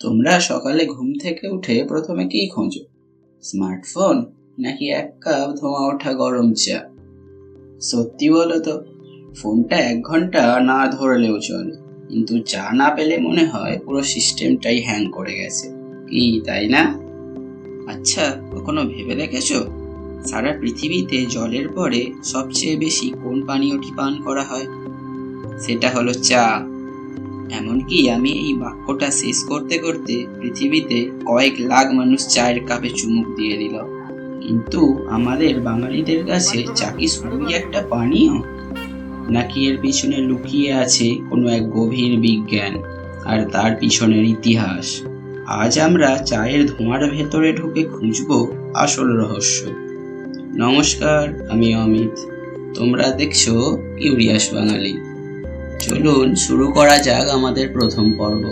তোমরা সকালে ঘুম থেকে উঠে প্রথমে কি খোঁজো? স্মার্টফোন নাকি এক কাপ ধোঁয়া ওঠা গরম চা? সত্যি বলো তো, ফোনটা 1 ঘন্টা না ধরলেও চলে, কিন্তু চা না পেলে মনে হয় পুরো সিস্টেমটাই হ্যাং করে গেছে। কি তাই না? আচ্ছা, কখনো ভেবে দেখেছো সারা পৃথিবীতে জলের পরে সবচেয়ে বেশি কোন পানীয়টি পান করা হয়? সেটা হলো চা। এমনকি আমি এই বাক্যটা শেষ করতে করতে পৃথিবীতে কয়েক লাখ মানুষ চায়ের কাপে চুমুক দিয়ে দিল। কিন্তু আমাদের বাঙালিদের কাছে চা কি শুধুই একটা পানীয়, নাকি এর পিছনে লুকিয়ে আছে কোনো এক গভীর বিজ্ঞান আর তার পিছনের ইতিহাস? আজ আমরা চায়ের ধোঁয়ার ভেতরে ঢুকে খুঁজবো আসল রহস্য। নমস্কার, আমি অমিত। তোমরা দেখছো কিউরিয়াস বাঙালি। চলুন শুরু করা যাক আমাদের প্রথম পর্ব।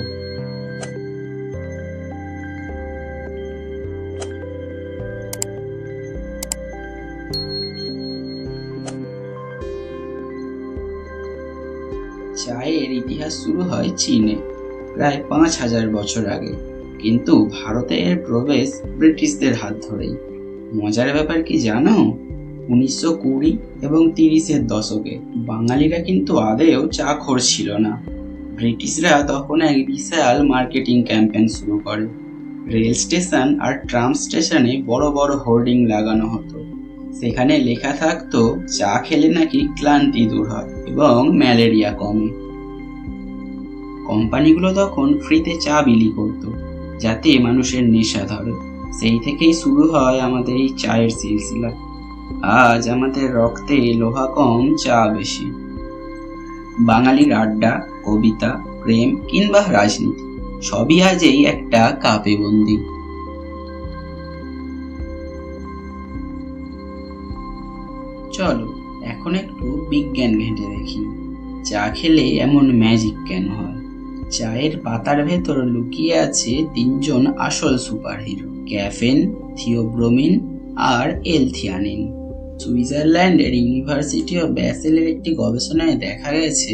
চায়ের ইতিহাস শুরু হয় চীনে, প্রায় 5,000 বছর আগে। কিন্তু ভারতে এর প্রবেশ ব্রিটিশদের হাত ধরেই। মজার ব্যাপার কি জানো, 1920 এবং 30-এর দশকে বাঙালিরা কিন্তু আদেও চা খোর ছিল না। ব্রিটিশরা তখন এক বিশাল মার্কেটিং ক্যাম্পেইন শুরু করে। রেল স্টেশন আর ট্রাম স্টেশনে বড় বড় হোর্ডিং লাগানো হতো। সেখানে লেখা থাকতো চা খেলে নাকি ক্লান্তি দূর হয় এবং ম্যালেরিয়া কমে। কোম্পানিগুলো তখন ফ্রিতে চা বিলি করত, যাতে মানুষের নেশা ধরে। সেই থেকেই শুরু হয় আমাদের এই চায়ের সিলসিলা। আজ আমাদের রক্তে লোহা কম, চা বেশি। বাঙালির আড্ডা, কবিতা, প্রেম কিংবা রাজনীতি সবই আজ এই একটা কাপে বন্দি। চলো এখন একটু বিজ্ঞান ঘেঁটে দেখি, চা খেলে এমন ম্যাজিক কেন হয়। চায়ের পাতার ভেতর লুকিয়ে আছে 3জন আসল সুপারহিরো: ক্যাফেন, থিওব্রোমিন আর এল-থিয়ানিন। সুইজারল্যান্ডের ইউনিভার্সিটি অফ ব্যাসেলের একটি গবেষণায় দেখা গেছে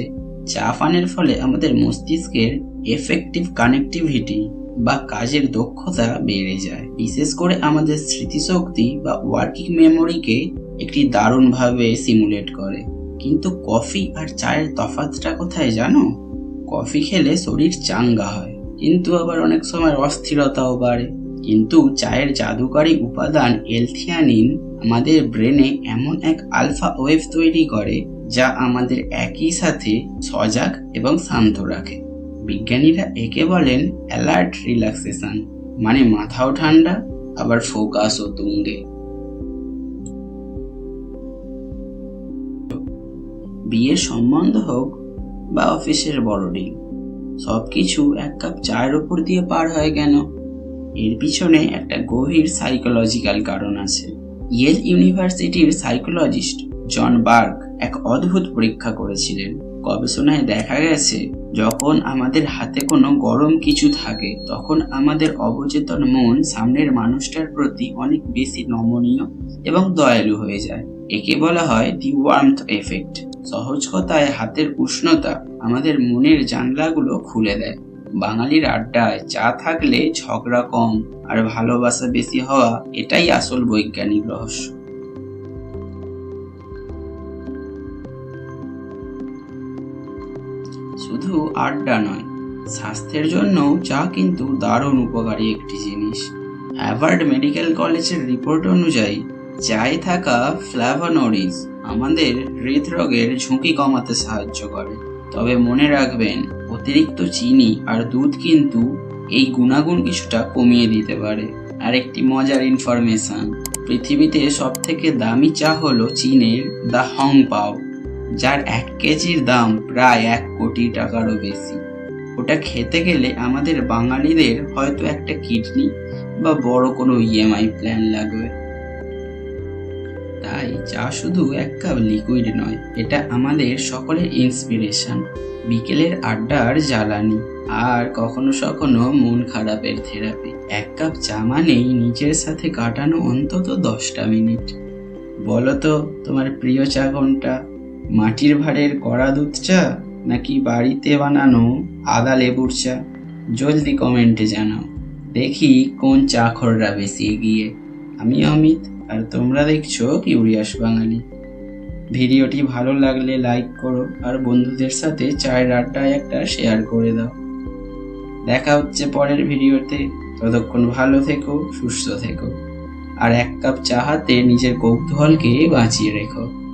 চা পানের ফলে আমাদের মস্তিষ্কের এফেক্টিভ কানেক্টিভিটি বা কাজের দক্ষতা বেড়ে যায়। বিশেষ করে আমাদের স্মৃতিশক্তি বা ওয়ার্কিং মেমোরিকে একটি দারুণভাবে সিমুলেট করে। কিন্তু কফি আর চায়ের তফাৎটা কোথায় জানো? কফি খেলে শরীর চাঙ্গা হয়, কিন্তু আবার অনেক সময় অস্থিরতাও বাড়ে। কিন্তু চায়ের জাদুকারী উপাদান এল-থিয়ানিন আমাদের ব্রেনে এমন এক আলফা ওয়েভ তৈরি করে যা আমাদের একই সাথে সজাগ এবং শান্ত রাখে। বিজ্ঞানীরা একে বলেন অ্যালার্ট রিল্যাক্সেশন, মানে মাথাও ঠান্ডা আবার ফোকাসও তুঙ্গে। বিয়ের সম্বন্ধ হোক বা অফিসের বড়দিন, সবকিছু এক কাপ চায়ের উপর দিয়ে পার হয় কেন? এর পিছনে একটা গভীর সাইকোলজিক্যাল কারণ আছে। ইয়েল ইউনিভার্সিটির সাইকোলজিস্ট জন বার্গ এক অদ্ভুত পরীক্ষা করেছিলেন। গবেষণায় দেখা গেছে যখন আমাদের হাতে কোনো গরম কিছু থাকে, তখন আমাদের অবচেতন মন সামনের মানুষটার প্রতি অনেক বেশি নমনীয় এবং দয়ালু হয়ে যায়। একে বলা হয় দি ওয়ার্মথ এফেক্ট। সহজ কথায়, হাতের উষ্ণতা আমাদের মনের জানলাগুলো খুলে দেয়। বাঙালির আড্ডায় চা থাকলে ঝগড়া কম আর ভালোবাসা বেশি হওয়া, এটাই আসল বৈজ্ঞানিক রহস্য। শুধু আড্ডা নয়, স্বাস্থ্যের জন্যও চা কিন্তু দারুণ উপকারী একটি জিনিস। হার্ভার্ড মেডিকেল কলেজের রিপোর্ট অনুযায়ী চায়ে থাকা ফ্ল্যাভোনোইডস আমাদের হৃদরোগের ঝুঁকি কমাতে সাহায্য করে। তবে মনে রাখবেন, অতিরিক্ত চিনি আর দুধ কিন্তু এই গুণাগুণ কিছুটা কমিয়ে দিতে পারে। আর একটি মজার ইনফরমেশন, পৃথিবীতে সব থেকে দামি চা হলো চীনের দ্য হংপাও, যার 1 কেজির দাম প্রায় 1 কোটি টাকারও বেশি। ওটা খেতে গেলে আমাদের বাঙালিদের হয়তো একটা কিডনি বা বড় কোনো ইএমআই প্ল্যান লাগবে। তাই চা শুধু এক কাপ লিকুইড নয়, এটা আমাদের সকলের ইন্সপিরেশন, বিকেলের আড্ডার জ্বালানি আর কখনো কখনো মন খারাপের থেরাপি। 1 কাপ চা মানেই নিজের সাথে কাটানো অন্তত 10টা মিনিট। বলো তো, তোমার প্রিয় চা কোনটা? মাটির ভাঁড়ের কড়া দুধ চা নাকি বাড়িতে বানানো আদা লেবুর চা? জলদি কমেন্টে জানাও, দেখি কোন চাখররা বেশি এগিয়ে। আমি অমিত, আর তোমরা দেখছো কিউরিয়াস বাঙালি। ভিডিওটি ভালো লাগলে লাইক করো, আর বন্ধুদের সাথে চায়ের আড্ডায় একটা শেয়ার করে দাও। দেখা হচ্ছে পরের ভিডিওতে। ততক্ষণ ভালো থেকো, সুস্থ থেকো, আর এক কাপ চা হাতে নিজের কৌতূহলকে বাঁচিয়ে রেখো।